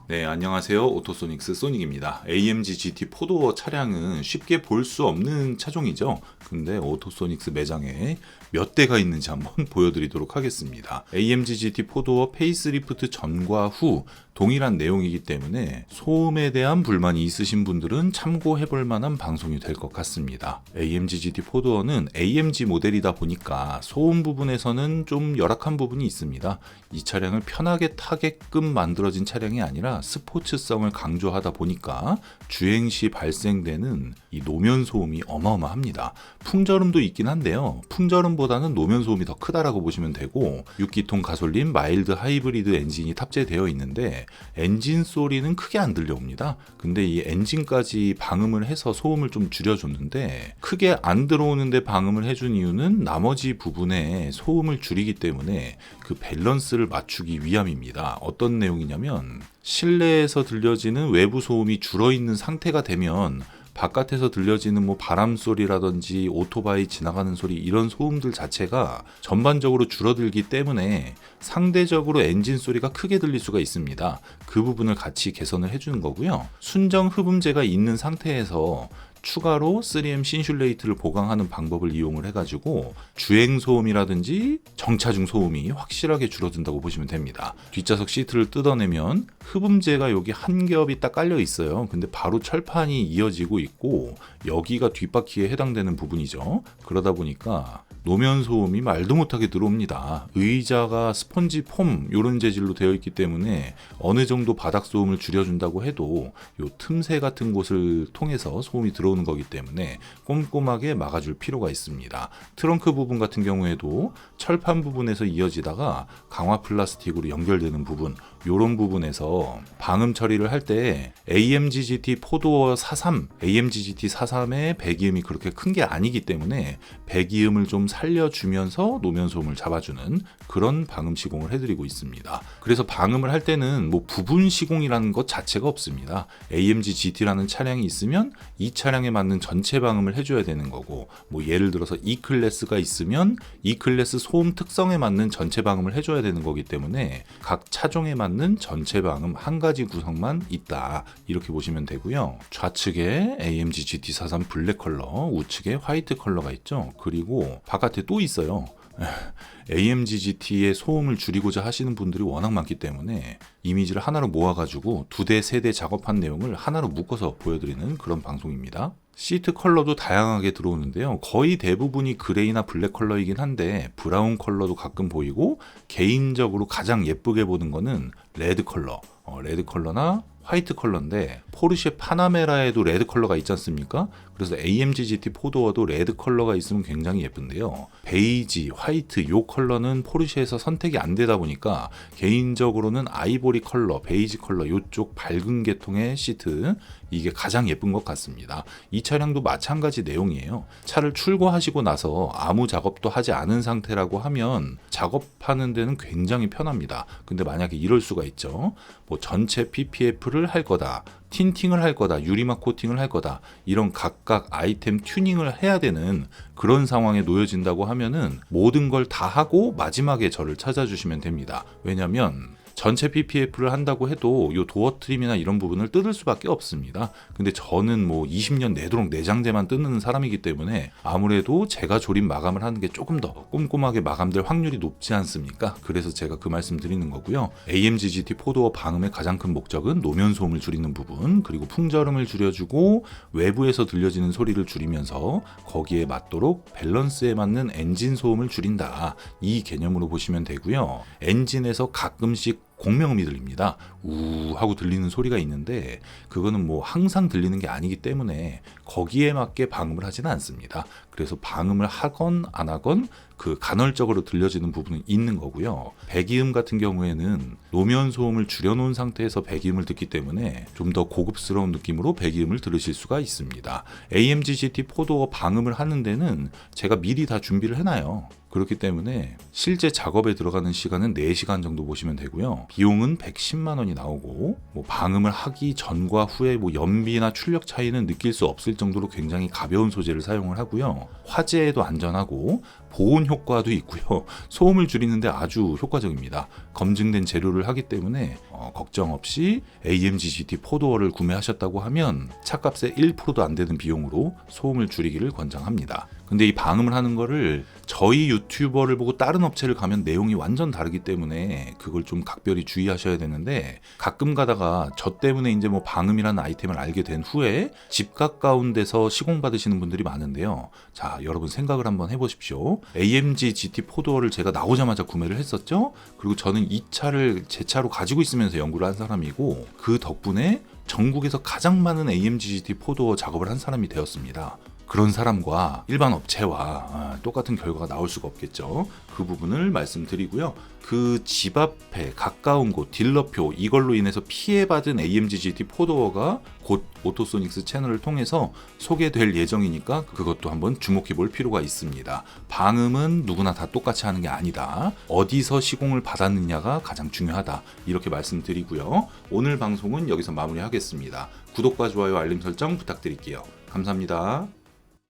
네, 안녕하세요. 오토소닉스 소닉입니다. AMG GT 4도어 차량은 쉽게 볼 수 없는 차종이죠. 근데 오토소닉스 매장에 몇 대가 있는지 한번 보여드리도록 하겠습니다. AMG GT 4도어 페이스리프트 전과 후 동일한 내용이기 때문에 소음에 대한 불만이 있으신 분들은 참고해볼 만한 방송이 될 것 같습니다. AMG GT 4도어는 AMG 모델이다 보니까 소음 부분에서는 좀 열악한 부분이 있습니다. 이 차량을 편하게 타게끔 만들어진 차량이 아니라 스포츠성을 강조하다 보니까 주행 시 발생되는 이 노면 소음이 어마어마합니다. 풍절음도 있긴 한데요. 풍절음보다는 노면 소음이 더 크다라고 보시면 되고 6기통 가솔린 마일드 하이브리드 엔진이 탑재되어 있는데 엔진 소리는 크게 안 들려옵니다. 근데 이 엔진까지 방음을 해서 소음을 좀 줄여줬는데 크게 안 들어오는데 방음을 해준 이유는 나머지 부분에 소음을 줄이기 때문에 그 밸런스를 맞추기 위함입니다. 어떤 내용이냐면 실내에서 들려지는 외부 소음이 줄어있는 상태가 되면 바깥에서 들려지는 뭐 바람 소리라든지 오토바이 지나가는 소리 이런 소음들 자체가 전반적으로 줄어들기 때문에 상대적으로 엔진 소리가 크게 들릴 수가 있습니다. 그 부분을 같이 개선을 해주는 거고요. 순정 흡음재가 있는 상태에서 추가로 3M 신슐레이트를 보강하는 방법을 이용을 해가지고 주행 소음이라든지 정차 중 소음이 확실하게 줄어든다고 보시면 됩니다. 뒷좌석 시트를 뜯어내면 흡음재가 여기 한 겹이 딱 깔려 있어요. 근데 바로 철판이 이어지고 있고 여기가 뒷바퀴에 해당되는 부분이죠. 그러다 보니까 노면 소음이 말도 못하게 들어옵니다. 의자가 스펀지 폼 이런 재질로 되어 있기 때문에 어느 정도 바닥 소음을 줄여준다고 해도 요 틈새 같은 곳을 통해서 소음이 들어오는 거기 때문에 꼼꼼하게 막아줄 필요가 있습니다. 트렁크 부분 같은 경우에도 철판 부분에서 이어지다가 강화 플라스틱으로 연결되는 부분 이런 부분에서 방음 처리를 할 때 AMG GT 4도어 43, AMG GT 43의 배기음이 그렇게 큰 게 아니기 때문에 배기음을 좀 살려주면서 노면 소음을 잡아주는 그런 방음 시공을 해드리고 있습니다. 그래서 방음을 할 때는 뭐 부분 시공이라는 것 자체가 없습니다. AMG GT라는 차량이 있으면 이 차량에 맞는 전체 방음을 해줘야 되는 거고 뭐 예를 들어서 E클래스가 있으면 E클래스 소음 특성에 맞는 전체 방음을 해줘야 되는 거기 때문에 각 차종에 맞는 전체 방음 한 가지 구성만 있다 이렇게 보시면 되고요. 좌측에 AMG GT43 블랙 컬러, 우측에 화이트 컬러가 있죠. 그리고 바깥에 또 있어요. AMG GT의 소음을 줄이고자 하시는 분들이 워낙 많기 때문에 이미지를 하나로 모아가지고 2대, 3대 작업한 내용을 하나로 묶어서 보여드리는 그런 방송입니다. 시트 컬러도 다양하게 들어오는데요. 거의 대부분이 그레이나 블랙 컬러이긴 한데 브라운 컬러도 가끔 보이고 개인적으로 가장 예쁘게 보는 거는 레드 컬러, 레드 컬러나 화이트 컬러인데 포르쉐 파나메라에도 레드 컬러가 있지 않습니까? 그래서 AMG GT 4도어도 레드 컬러가 있으면 굉장히 예쁜데요. 베이지, 화이트 요 컬러는 포르쉐에서 선택이 안 되다 보니까 개인적으로는 아이보리 컬러, 베이지 컬러 요쪽 밝은 계통의 시트 이게 가장 예쁜 것 같습니다. 이 차량도 마찬가지 내용이에요. 차를 출고하시고 나서 아무 작업도 하지 않은 상태라고 하면 작업하는 데는 굉장히 편합니다. 근데 만약에 이럴 수가 있죠. 뭐 전체 PPF를 할 거다. 틴팅을 할 거다, 유리막 코팅을 할 거다, 이런 각각 아이템 튜닝을 해야 되는 그런 상황에 놓여진다고 하면은 모든 걸 다 하고 마지막에 저를 찾아주시면 됩니다. 왜냐면 전체 PPF를 한다고 해도 이 도어 트림이나 이런 부분을 뜯을 수밖에 없습니다. 근데 저는 뭐 20년 내도록 내장재만 뜯는 사람이기 때문에 아무래도 제가 조립 마감을 하는 게 조금 더 꼼꼼하게 마감될 확률이 높지 않습니까? 그래서 제가 그 말씀 드리는 거고요. AMG GT 4도어 방음의 가장 큰 목적은 노면 소음을 줄이는 부분, 그리고 풍절음을 줄여주고 외부에서 들려지는 소리를 줄이면서 거기에 맞도록 밸런스에 맞는 엔진 소음을 줄인다. 이 개념으로 보시면 되고요. 엔진에서 가끔씩 공명음이 들립니다. 우 하고 들리는 소리가 있는데 그거는 뭐 항상 들리는 게 아니기 때문에 거기에 맞게 방음을 하지는 않습니다. 그래서 방음을 하건 안 하건 그 간헐적으로 들려지는 부분은 있는 거고요. 배기음 같은 경우에는 노면 소음을 줄여놓은 상태에서 배기음을 듣기 때문에 좀 더 고급스러운 느낌으로 배기음을 들으실 수가 있습니다. AMG GT 4도어 방음을 하는 데는 제가 미리 다 준비를 해놔요. 그렇기 때문에 실제 작업에 들어가는 시간은 4시간 정도 보시면 되고요. 비용은 110만 원이 나오고 뭐 방음을 하기 전과 후에 뭐 연비나 출력 차이는 느낄 수 없을 정도로 굉장히 가벼운 소재를 사용을 하고요. 화재에도 안전하고 보온 효과도 있고요. 소음을 줄이는데 아주 효과적입니다. 검증된 재료를 하기 때문에 걱정 없이 AMG GT 4도어를 구매하셨다고 하면 차값의 1%도 안 되는 비용으로 소음을 줄이기를 권장합니다. 근데 이 방음을 하는 거를 저희 유튜버를 보고 다른 업체를 가면 내용이 완전 다르기 때문에 그걸 좀 각별히 주의하셔야 되는데, 가끔 가다가 저 때문에 이제 뭐 방음이라는 아이템을 알게 된 후에 집 가까운 데서 시공받으시는 분들이 많은데요. 자, 여러분 생각을 한번 해보십시오. AMG GT 4도어를 제가 나오자마자 구매를 했었죠. 그리고 저는 이 차를 제 차로 가지고 있으면서 연구를 한 사람이고, 그 덕분에 전국에서 가장 많은 AMG GT 4도어 작업을 한 사람이 되었습니다. 그런 사람과 일반 업체와 똑같은 결과가 나올 수가 없겠죠. 그 부분을 말씀드리고요. 그 집 앞에 가까운 곳 딜러표, 이걸로 인해서 피해받은 AMG GT 4도어가 곧 오토소닉스 채널을 통해서 소개될 예정이니까 그것도 한번 주목해 볼 필요가 있습니다. 방음은 누구나 다 똑같이 하는 게 아니다. 어디서 시공을 받았느냐가 가장 중요하다. 이렇게 말씀드리고요. 오늘 방송은 여기서 마무리하겠습니다. 구독과 좋아요, 알림 설정 부탁드릴게요. 감사합니다.